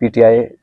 PTI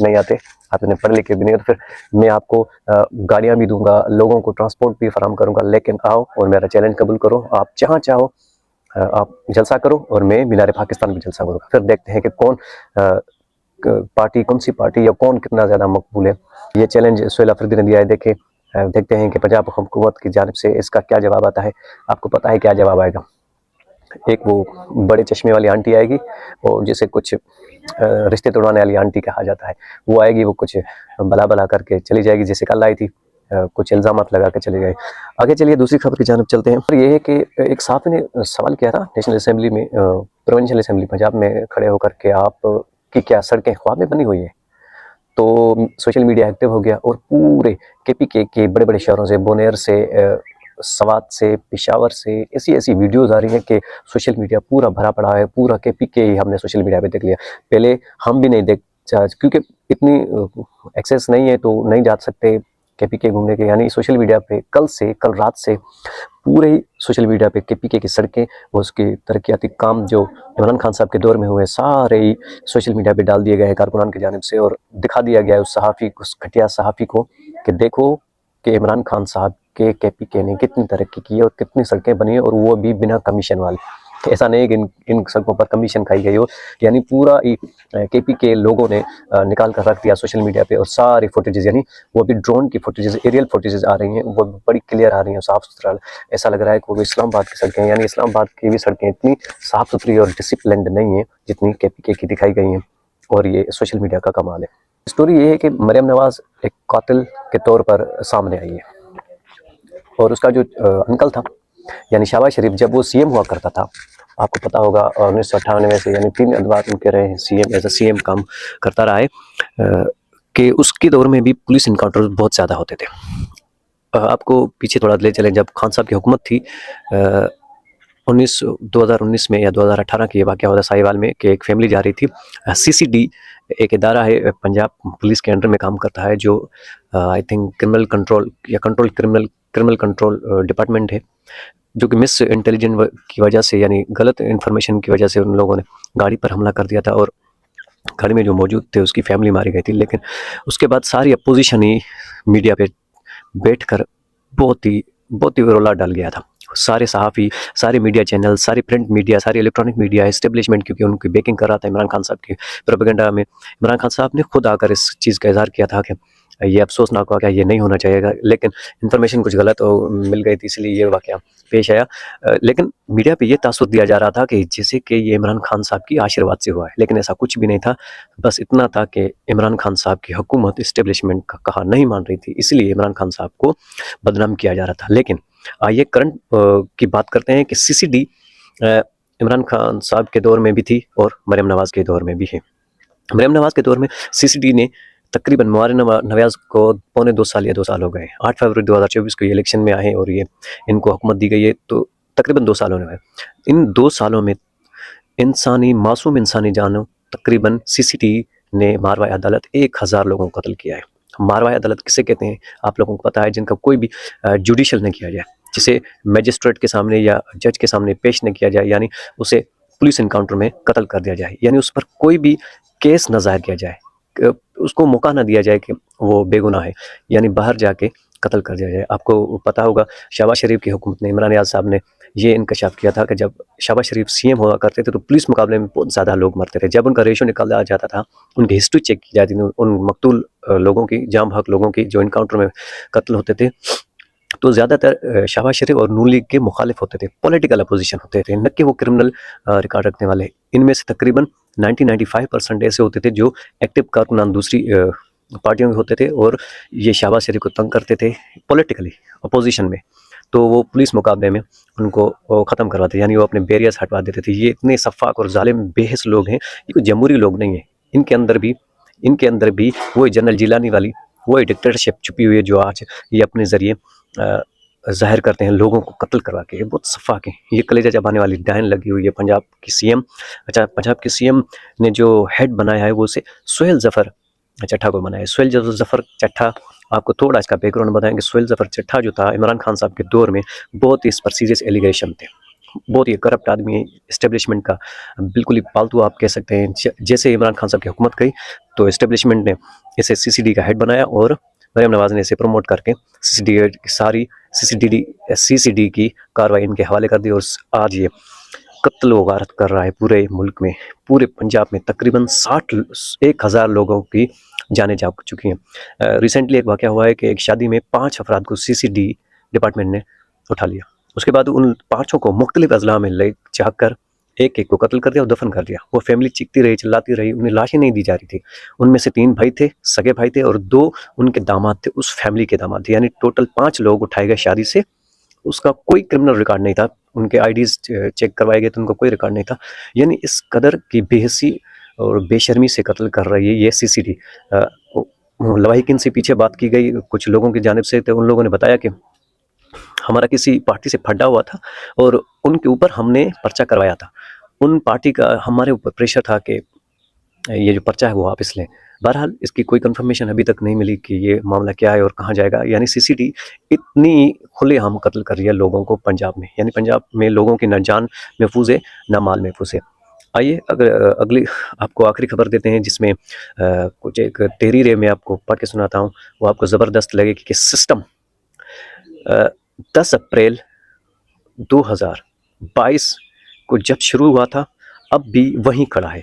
نہیں آتے, آپ اتنے پڑھے لکھے بھی نہیں ہو, تو پھر میں آپ کو گاڑیاں بھی دوں گا, لوگوں کو ٹرانسپورٹ بھی فراہم کروں گا, لیکن آؤ اور میرا چیلنج قبول کرو, آپ جہاں چاہو آپ جلسہ کرو اور میں مینار پاکستان بھی جلسہ کروں گا. پھر دیکھتے ہیں کہ کون پارٹی, کون سی پارٹی یا کون کتنا زیادہ مقبول ہے. یہ چیلنج سہیل افریدی نے دیا ہے. دیکھتے ہیں کہ پنجاب حکومت کی جانب سے اس کا کیا جواب آتا ہے. آپ کو پتہ ہے کیا جواب آئے گا. ایک وہ بڑے چشمے والی آنٹی آئے گی, اور جسے کچھ رشتے توڑانے والی آنٹی کہا جاتا ہے, وہ آئے گی, وہ کچھ بلا بلا کر کے چلی جائے گی, جیسے کل آئی تھی, کچھ الزامات لگا کے چلی گئی. آگے چلیے دوسری خبر کی جانب چلتے ہیں. اور یہ ہے کہ ایک صحافی نے سوال کیا تھا نیشنل اسمبلی میں, پروونشل اسمبلی پنجاب میں کھڑے ہو کر کے, آپ کی کیا سڑکیں خواب میں بنی ہوئی ہیں؟ تو سوشل میڈیا ایکٹیو ہو گیا, اور پورے کے پی کے بڑے بڑے شہروں سے, بونیر سے, سوات سے, پشاور سے ایسی ویڈیوز آ رہی ہیں کہ سوشل میڈیا پورا بھرا پڑا ہے. پورا کے پی کے ہی ہم نے سوشل میڈیا پہ دیکھ لیا. پہلے ہم بھی نہیں دیکھ, کیونکہ اتنی ایکسیس نہیں ہے تو نہیں جا سکتے کے پی کے گھومنے کے. یعنی سوشل میڈیا پہ کل رات سے پورے ہی سوشل میڈیا پہ کے پی کے کی سڑکیں, اور اس کے ترقیاتی کام جو عمران خان صاحب کے دور میں ہوئے, سارے ہی سوشل میڈیا پہ ڈال دیے گئے ہیں کارکنان کی جانب سے, اور دکھا دیا گیا ہے اس صحافی, اس گھٹیا صحافی کو, کہ دیکھو کہ عمران خان صاحب کے پی کے نے کتنی ترقی کی ہے اور کتنی سڑکیں بنی ہیں, اور وہ بھی بنا کمیشن والے. ایسا نہیں کہ ان سڑکوں پر کمیشن کھائی گئی ہو. یعنی پورا کے پی کے لوگوں نے نکال کر رکھ دیا سوشل میڈیا پہ, اور ساری فوٹیجز, یعنی وہ بھی ڈرون کی فوٹیجز, ایریل فوٹیجز آ رہی ہیں, وہ بڑی کلیئر آ رہی ہیں, صاف ستھرا. ایسا لگ رہا ہے کہ وہ اسلام آباد کی سڑکیں, یعنی اسلام آباد کی بھی سڑکیں اتنی صاف ستھری اور ڈسپلنڈ نہیں ہیں جتنی کے پی کے کی دکھائی گئی ہیں, اور یہ سوشل میڈیا کا کمال ہے. اسٹوری یہ ہے کہ مریم نواز ایک قاتل کے طور پر سامنے آئی ہے, اور اس کا جو انکل تھا یعنی شہباز شریف, جب وہ سی ایم ہوا کرتا تھا, آپ کو پتا ہوگا 1998 سے, یعنی 3 ادوار ان کے رہے C M, as a C M کام کرتا رہا ہے, کہ اس کے دور میں بھی پولیس انکاؤنٹر بہت زیادہ ہوتے تھے. آپ کو پیچھے تھوڑا لے چلیں, جب خان صاحب کی حکومت تھی 2019 میں یا 2018 کی یہ واقعہ ہوتا ہے ساہیوال میں, کہ ایک فیملی جا رہی تھی. سی سی ڈی ایک ادارہ ہے پنجاب پولیس کے انڈر میں کام کرتا ہے, جو آئی تھنک کرمنل کنٹرول یا کرمنل کنٹرول ڈپارٹمنٹ ہے, جو کہ مس انٹیلیجنٹ کی وجہ سے, یعنی غلط انفارمیشن کی وجہ سے ان لوگوں نے گاڑی پر حملہ کر دیا تھا, اور گاڑی میں جو موجود تھے اس کی فیملی ماری گئی تھی. لیکن اس کے بعد ساری اپوزیشن ہی میڈیا پہ بیٹھ کر بہت ہی رولا ڈال گیا تھا. سارے صحافی, سارے میڈیا چینل, ساری پرنٹ میڈیا, ساری الیکٹرانک میڈیا اسٹیبلشمنٹ, کیونکہ ان کی بیکنگ کر رہا تھا عمران خان صاحب کی پروپیگنڈا میں. عمران خان صاحب نے خود آ کر اس چیز کا اظہار کیا تھا کہ یہ افسوسناک واقعہ, یہ نہیں ہونا چاہیے گا, لیکن انفارمیشن کچھ غلط مل گئی تھی, اس لیے یہ واقعہ پیش آیا. لیکن میڈیا پہ یہ تاثر دیا جا رہا تھا کہ جیسے کہ یہ عمران خان صاحب کی آشیرواد سے ہوا ہے, لیکن ایسا کچھ بھی نہیں تھا. بس اتنا تھا کہ عمران خان صاحب کی حکومت اسٹیبلشمنٹ کا کہا نہیں مان رہی تھی, اس لیے عمران خان صاحب کو بدنام کیا جا رہا تھا. لیکن آئیے کرنٹ کی بات کرتے ہیں کہ سی سی ڈی عمران خان صاحب کے دور میں بھی تھی اور مریم نواز کے دور میں بھی ہے. مریم نواز کے دور میں سی سی ڈی نے تقریباً مریم نواز کو 2.25 سال یا 2 سال ہو گئے. 8 فروری 2024 کو یہ الیکشن میں آئے, اور یہ ان کو حکومت دی گئی ہے, تو تقریباً 2 سال ہونے والے. ان 2 سالوں میں معصوم انسانی جانوں تقریباً سی سی ڈی نے ماروائے عدالت 1000 لوگوں کو قتل کیا ہے. ماروائے عدالت کسے کہتے ہیں آپ لوگوں کو پتہ ہے, جن کا کوئی بھی جوڈیشل نہ کیا جائے, جسے میجسٹریٹ کے سامنے یا جج کے سامنے پیش نہ کیا جائے, یعنی اسے پولیس انکاؤنٹر میں قتل کر دیا جائے, یعنی اس پر کوئی بھی کیس نہ ظاہر کیا جائے, اس کو موقع نہ دیا جائے کہ وہ بے گناہ ہے, یعنی باہر جا کے قتل کر دیا جائے. آپ کو پتا ہوگا شہباز شریف کی حکومت نے, عمران نیاز صاحب نے یہ انکشاف کیا تھا کہ جب شہباز شریف سی ایم ہوا کرتے تھے تو پولیس مقابلے میں بہت زیادہ لوگ مرتے تھے. جب ان کا ریشو نکالا جاتا تھا, ان کی ہسٹری چیک کی جاتی تھی, ان مقتول لوگوں کی, جام بحق لوگوں کی جو انکاؤنٹر میں قتل ہوتے تھے, تو زیادہ تر شہباز شریف اور نون لیگ کے مخالف ہوتے تھے, پولیٹیکل اپوزیشن ہوتے تھے, نہ کہ وہ کرمنل ریکارڈ رکھنے والے. ان میں سے تقریباً 95% ایسے ہوتے تھے جو ایکٹیو کارکنان دوسری پارٹیوں کے ہوتے تھے, اور یہ شہباز شریف کو تنگ کرتے تھے پولیٹیکلی اپوزیشن میں, تو وہ پولیس مقابلے میں ان کو ختم کرواتے, یعنی وہ اپنے بیریئرز ہٹوا دیتے تھے. یہ اتنے شفاق اور ظالم بے حس لوگ ہیں, یہ کوئی جمہوری لوگ نہیں ہیں. ان کے اندر بھی وہی جنرل جیلانی والی وہی ڈکٹیٹرشپ چھپی ہوئی ہے, جو آج یہ اپنے ذریعے ظاہر کرتے ہیں لوگوں کو قتل کروا کے. یہ بہت شفاق ہیں. یہ کلیجہ چبانے والی ڈائن لگی ہوئی ہے پنجاب کی سی ایم. اچھا, پنجاب کے سی ایم نے جو ہیڈ بنایا ہے وہ اسے سہیل ظفر چٹھا کو بنایا ہے. سہیل ظفر چٹھا, آپ کو تھوڑا اس کا بیک گراؤنڈ بتائیں کہ سہیل ظفر چٹھا جو تھا عمران خان صاحب کے دور میں بہت ہی اس پر سیریس ایلیگیشن تھے, بہت ہی کرپٹ آدمی ہے، اسٹیبلشمنٹ کا بالکل ہی پالتو آپ کہہ سکتے ہیں. جیسے عمران خان صاحب کی حکومت گئی تو اسٹیبلشمنٹ نے اسے CCD کا ہیڈ بنایا اور مریم نواز نے اسے پروموٹ کر کے CCD کی کاروائی ان کے حوالے کر دی. اور آج یہ قتل و غارت کر رہا ہے پورے ملک میں. پورے پنجاب میں تقریباً 1,000 لوگوں کی جانیں جا چکی ہیں. ریسنٹلی ایک واقعہ ہوا ہے کہ ایک شادی میں 5 افراد کو CCD ڈپارٹمنٹ نے اٹھا لیا. اس کے بعد ان 5 کو مختلف اضلاع میں لے جا کر ایک ایک کو قتل کر دیا اور دفن کر دیا. وہ فیملی چیختی رہی، چلاتی رہی، انہیں لاشیں نہیں دی جا رہی تھی. ان میں سے 3 بھائی تھے، سگے بھائی تھے، اور 2 ان کے داماد تھے، اس فیملی کے داماد تھے. یعنی ٹوٹل 5 لوگ اٹھائے گئے شادی سے. اس کا کوئی کرمنل ریکارڈ نہیں تھا، ان کے IDs چیک کروائے گئے تو ان کا کوئی ریکارڈ نہیں تھا. یعنی اس قدر کی بے حسی اور بے شرمی سے قتل کر رہی ہے یہ CCD. لواحقین سے پیچھے بات کی گئی کچھ لوگوں کی جانب سے، تو ان لوگوں نے بتایا کہ ہمارا کسی پارٹی سے پھڈا ہوا تھا اور ان کے اوپر ہم نے پرچہ کروایا تھا. ان پارٹی کا ہمارے اوپر پریشر تھا کہ یہ جو پرچہ ہے وہ واپس لیں. بہرحال اس کی کوئی کنفرمیشن ابھی تک نہیں ملی کہ یہ معاملہ کیا ہے اور کہاں جائے گا. یعنی CCD اتنی کھلے عام قتل کر رہی ہے لوگوں کو پنجاب میں. یعنی پنجاب میں لوگوں کی نہ جان محفوظ ہے نہ مال محفوظ ہے. آئیے اگلی آپ کو آخری خبر دیتے ہیں، جس میں کچھ ایک تحریر ہے، میں آپ کو پڑھ کے سناتا ہوں. وہ آپ کو زبردست لگے کہ سسٹم 10 اپریل 2022 کو جب شروع ہوا تھا اب بھی وہیں کھڑا ہے.